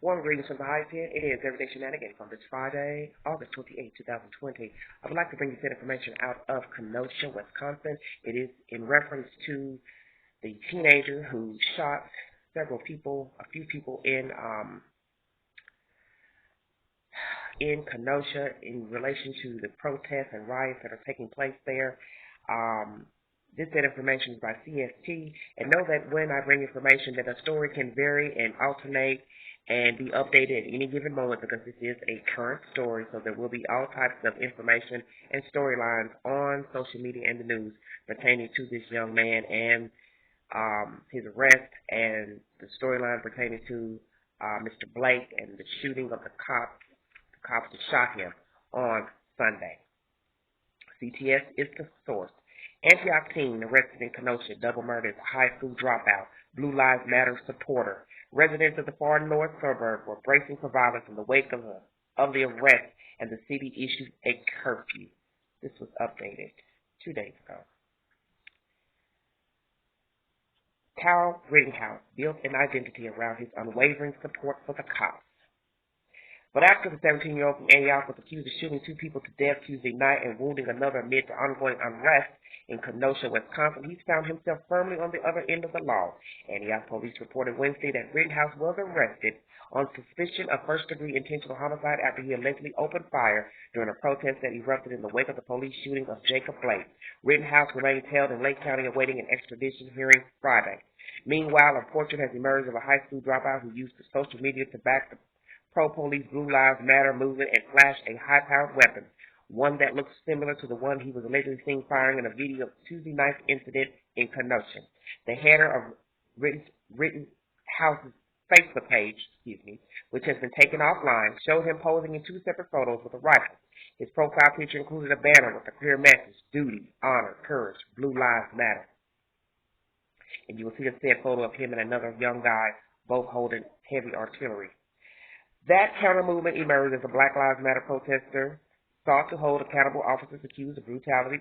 Warm greetings from the highest here. It is Everyday Shenanigans on this Friday, August 28, 2020. I would like to bring you some information out of Kenosha, Wisconsin. It is in reference to the teenager who shot a few people in Kenosha in relation to the protests and riots that are taking place there. This information is by CST, and know that when I bring information that a story can vary and alternate and be updated at any given moment because this is a current story, so there will be all types of information and storylines on social media and the news pertaining to this young man and his arrest and the storyline pertaining to Mr. Blake and the shooting of the cops that shot him on Sunday. CTS is the source. Antioch teen arrested in Kenosha, double murder as a high school dropout, Blue Lives Matter supporter. Residents of the far north suburb were bracing for violence in the wake of the arrest, and the city issued a curfew. This was updated 2 days ago. Rittenhouse built an identity around his unwavering support for the cops. But after the 17-year-old from Antioch was accused of shooting 2 people to death Tuesday night and wounding another amid the ongoing unrest in Kenosha, Wisconsin, he found himself firmly on the other end of the law. Antioch police reported Wednesday that Rittenhouse was arrested on suspicion of first-degree intentional homicide after he allegedly opened fire during a protest that erupted in the wake of the police shooting of Jacob Blake. Rittenhouse remains held in Lake County awaiting an extradition hearing Friday. Meanwhile, a portrait has emerged of a high school dropout who used social media to back the pro-police Blue Lives Matter movement and flashed a high-powered weapon, one that looks similar to the one he was allegedly seen firing in a video of Tuesday night's incident in Kenosha. The header of Rittenhouse's Facebook page, which has been taken offline, showed him posing in 2 separate photos with a rifle. His profile picture included a banner with a clear message: duty, honor, courage, Blue Lives Matter. And you will see a said photo of him and another young guy, both holding heavy artillery. That counter-movement emerged as a Black Lives Matter protester sought to hold accountable officers accused of brutality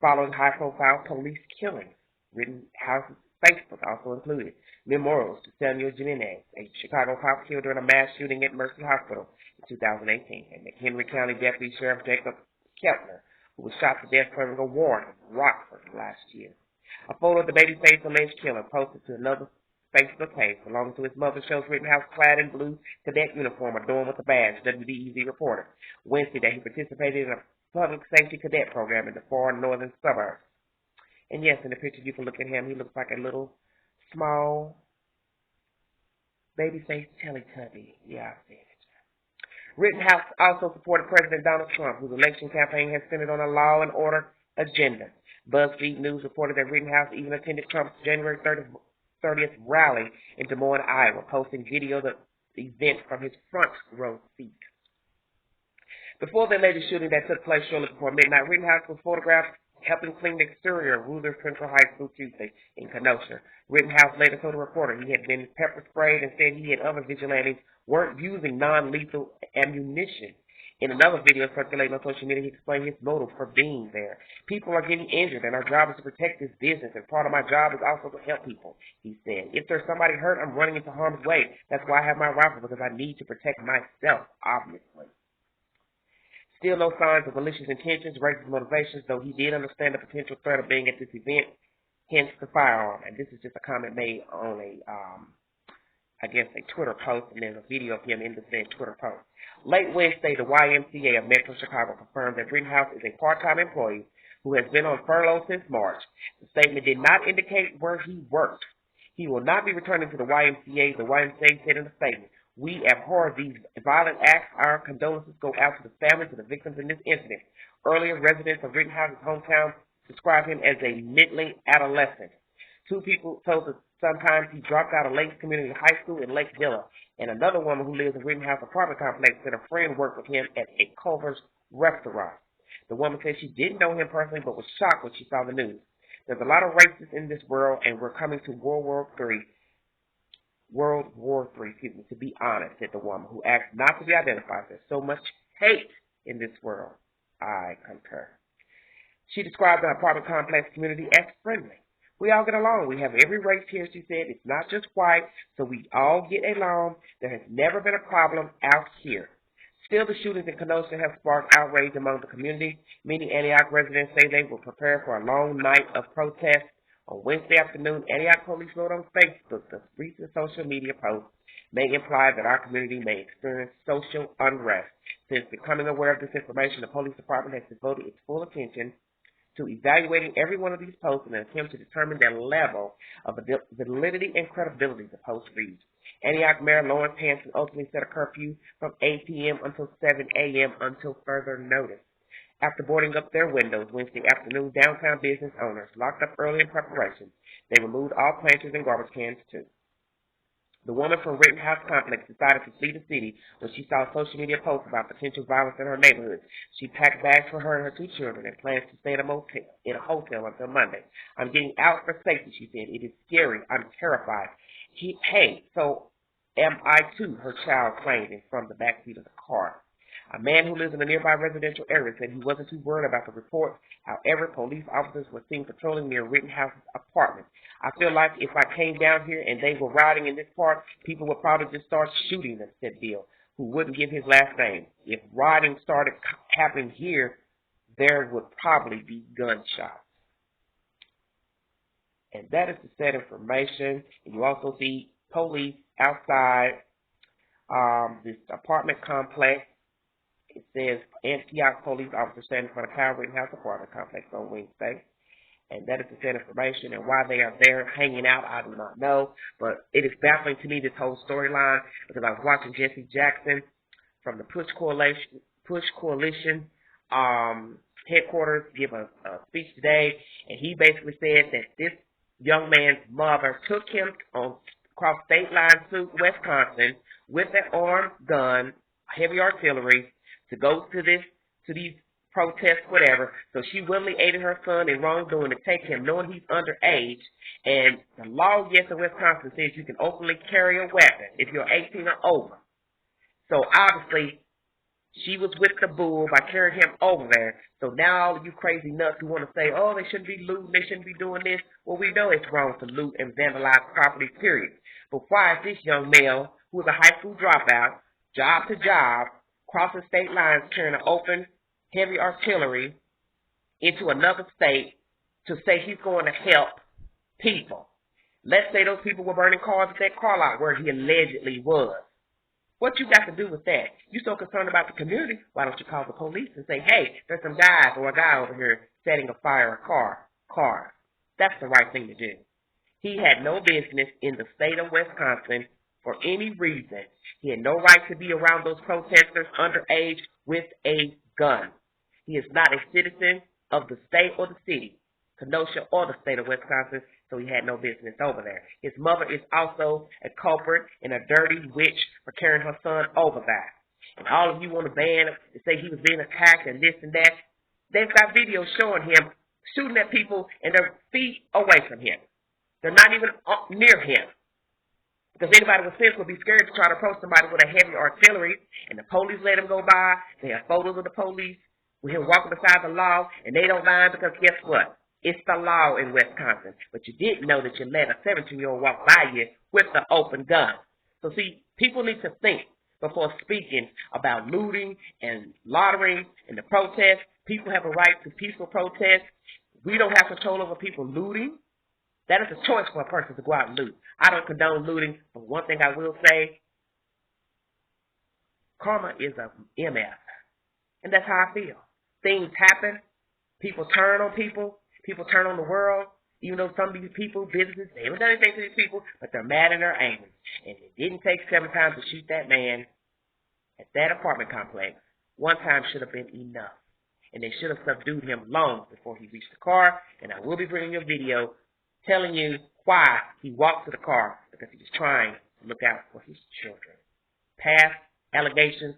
following high-profile police killings. Rittenhouse's Facebook also included memorials to Samuel Jimenez, a Chicago cop killed during a mass shooting at Mercy Hospital in 2018, and McHenry County Deputy Sheriff Jacob Keltner, who was shot to death serving a warrant in Rockford last year. A photo of the baby-faced alleged killer posted to another Facebook page belonging to his mother shows Rittenhouse clad in blue cadet uniform adorned with a badge, WDEZ reported Wednesday that he participated in a public safety cadet program in the far northern suburbs. And yes, in the picture you can look at him, he looks like a little, small, baby-faced Teletubby. Yeah, I see it. Rittenhouse also supported President Donald Trump, whose election campaign has centered on a law and order agenda. BuzzFeed News reported that Rittenhouse even attended Trump's January 30th rally in Des Moines, Iowa, posting video of the event from his front row seat. Before the alleged shooting that took place shortly before midnight, Rittenhouse was photographed helping clean the exterior of Ruther Central High School Tuesday in Kenosha. Rittenhouse later told a reporter he had been pepper sprayed and said he and other vigilantes weren't using non-lethal ammunition. In another video circulating on social media, he explained his motive for being there. People are getting injured, and our job is to protect this business, and part of my job is also to help people, he said. If there's somebody hurt, I'm running into harm's way. That's why I have my rifle, because I need to protect myself, obviously. Still no signs of malicious intentions, racist motivations, though he did understand the potential threat of being at this event, hence the firearm. And this is just a comment made on a Twitter post, and there's a video of him in the said Twitter post. Late Wednesday, the YMCA of Metro Chicago confirmed that Rittenhouse is a part-time employee who has been on furlough since March. The statement did not indicate where he worked. He will not be returning to the YMCA, the YMCA said in a statement. We abhor these violent acts. Our condolences go out to the families of the victims in this incident. Earlier, residents of Rittenhouse's hometown described him as a middling adolescent. 2 people told us sometimes he dropped out of Lakes Community High School in Lake Villa, and another woman who lives in Rittenhouse apartment complex said a friend worked with him at a Culver's restaurant. The woman said she didn't know him personally but was shocked when she saw the news. There's a lot of racists in this world, and we're coming to World War III, to be honest, said the woman, who asked not to be identified. There's so much hate in this world. I concur. She described the apartment complex community as friendly. We all get along. We have every race here, she said. It's not just white, so we all get along. There has never been a problem out here. Still, the shootings in Kenosha have sparked outrage among the community. Many Antioch residents say they will prepare for a long night of protest. On Wednesday afternoon, Antioch police wrote on Facebook the recent social media posts may imply that our community may experience social unrest. Since becoming aware of this information, the police department has devoted its full attention to evaluating every one of these posts in an attempt to determine their level of validity and credibility the post reads. Antioch Mayor Lawrence Hanson ultimately set a curfew from 8 p.m. until 7 a.m. until further notice. After boarding up their windows Wednesday afternoon, downtown business owners locked up early in preparation. They removed all planters and garbage cans, too. The woman from Rittenhouse complex decided to flee the city when she saw social media posts about potential violence in her neighborhood. She packed bags for her and her 2 children and plans to stay in a hotel until Monday. I'm getting out for safety, she said. It is scary. I'm terrified. Hey, so am I too, her child claimed from the backseat of the car. A man who lives in a nearby residential area said he wasn't too worried about the report. However, police officers were seen patrolling near Rittenhouse's apartment. I feel like if I came down here and they were riding in this park, people would probably just start shooting them, said Bill, who wouldn't give his last name. If riding started happening here, there would probably be gunshots. And that is the sad information. And you also see police outside this apartment complex. It says Antioch police officer standing in front of Kyle Rittenhouse apartment complex on Wednesday. And that is the sad information. And why they are there hanging out, I do not know. But it is baffling to me, this whole storyline, because I was watching Jesse Jackson from the Push Coalition headquarters give a speech today. And he basically said that this young man's mother took him across state lines to Wisconsin with an armed gun, heavy artillery, to go to these protests, whatever. So she willingly aided her son in wrongdoing to take him, knowing he's underage. And the law, yes, in Wisconsin says you can openly carry a weapon if you're 18 or over. So obviously, she was with the bull by carrying him over there. So now all of you crazy nuts who want to say, oh, they shouldn't be looting, they shouldn't be doing this. Well, we know it's wrong to loot and vandalize property, period. But why is this young male, who is a high school dropout, job to job, crossing state lines, carrying an open, heavy artillery into another state to say he's going to help people? Let's say those people were burning cars at that car lot where he allegedly was. What you got to do with that? You're so concerned about the community, why don't you call the police and say, hey, there's some guys or a guy over here setting afire a car. That's the right thing to do. He had no business in the state of Wisconsin for any reason. He had no right to be around those protesters underage with a gun. He is not a citizen of the state or the city, Kenosha or the state of Wisconsin, so he had no business over there. His mother is also a culprit and a dirty witch for carrying her son over there. And all of you want to ban and say he was being attacked and this and that. They've got videos showing him shooting at people and they're feet away from him. They're not even near him. Because anybody with sense would be scared to try to approach somebody with a heavy artillery, and the police let him go by. They have photos of the police with him walking beside the law, and they don't mind because guess what? It's the law in Wisconsin. But you didn't know that you let a 17-year-old walk by you with the open gun. So see, people need to think before speaking about looting and loitering and the protest. People have a right to peaceful protest. We don't have control over people looting. That is a choice for a person to go out and loot. I don't condone looting, but one thing I will say, karma is a MF. And that's how I feel. Things happen. People turn on people. People turn on the world. Even though some of these people, businesses, they haven't done anything to these people, but they're mad and they're angry. And it didn't take 7 times to shoot that man at that apartment complex. 1 time should have been enough. And they should have subdued him long before he reached the car. And I will be bringing you a video telling you why he walked to the car, because he was trying to look out for his children. Past allegations,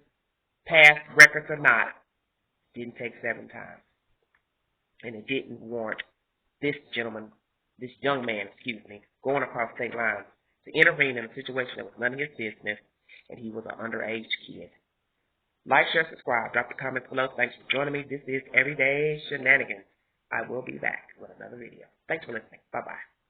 past records or not, didn't take 7 times. And it didn't warrant this young man, going across state lines to intervene in a situation that was none of his business, and he was an underage kid. Like, share, subscribe, drop the comments below. Thanks for joining me. This is Everyday Shenanigans. I will be back with another video. Thanks for listening. Bye-bye.